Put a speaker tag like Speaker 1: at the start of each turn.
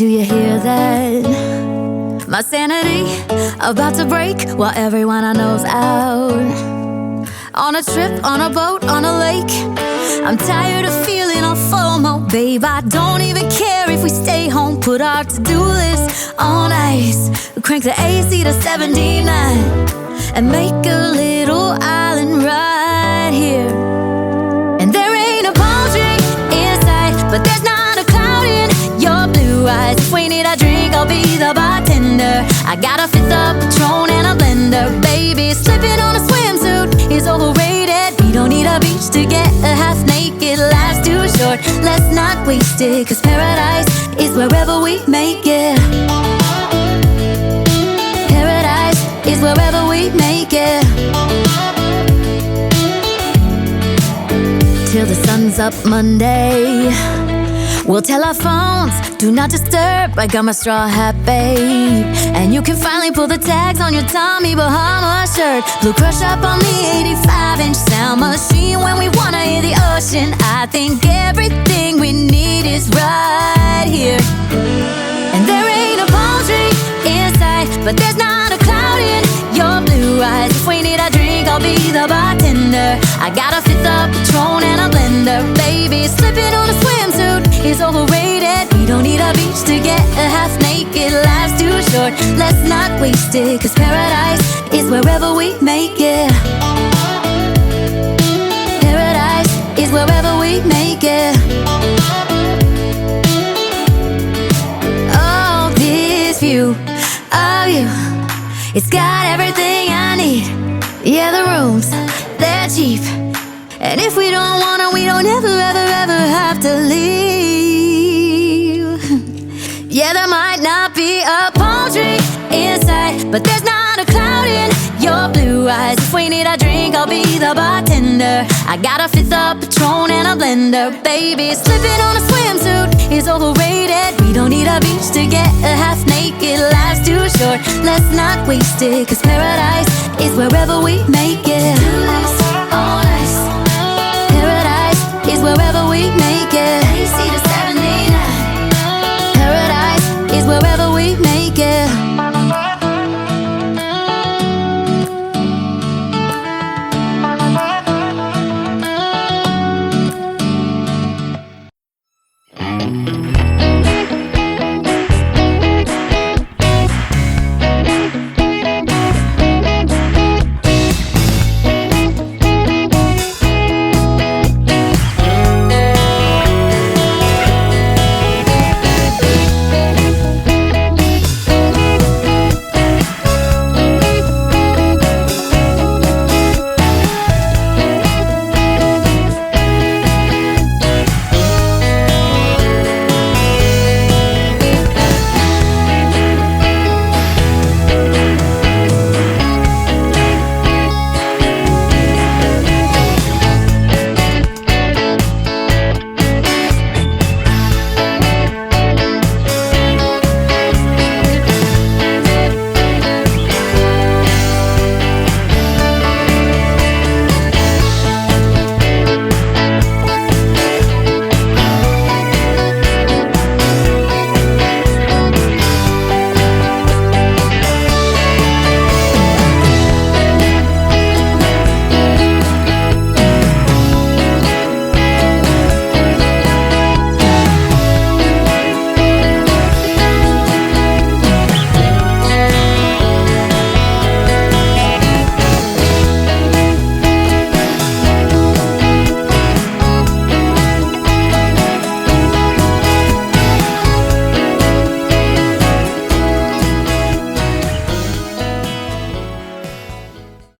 Speaker 1: Do you hear that? My sanity about to break while everyone I know's out. On a trip, on a boat, on a lake. I'm tired of feeling all FOMO, babe. I don't even care if we stay home. Put our to-do list on ice. Crank the AC to 79 and make a little island right here. And there ain't a palm tree in sight, but there's not a cloud in your blue eyes. If we need a drink, I'll be the bartender. I got a fifth of Patron and a blender, baby. Slipping on a swimsuit is overrated. We don't need a beach to get a half naked. Life's too short, let's not waste it, 'cause paradise is wherever we make it. Paradise is wherever we make it. Till the sun's up Monday, we'll tell our phones, do not disturb. I got my straw hat, babe. And you can finally pull the tags on your Tommy Bahama shirt. Blue crush up on the 85-inch sound machine when we wanna hear the ocean. I think everything we need is right here. And there ain't a palm tree in sight, but there's not a cloud in your blue eyes. If we need a drink, I'll be the bartender. I got a fifth of Patron and a blender, baby. Slipping on a swimsuit is overrated. We don't need a beach to get a half naked. Life's too short, let's not waste it, 'cause paradise is wherever we make it. Paradise is wherever we make it. Oh, this view of you, it's got everything I need. Yeah, the rooms, they're cheap. And if we don't wanna, we don't ever, ever, ever have to leave. Yeah, there might not be a palm tree inside, but there's not a cloud in your blue eyes. If we need a drink, I'll be the bartender. I got a fifth of Patron and a blender, baby. Slipping on a swimsuit is overrated. We don't need a beach to get a half naked. Life's too short, let's not waste it, 'cause paradise is wherever we make it. On ice. Paradise is wherever we make it.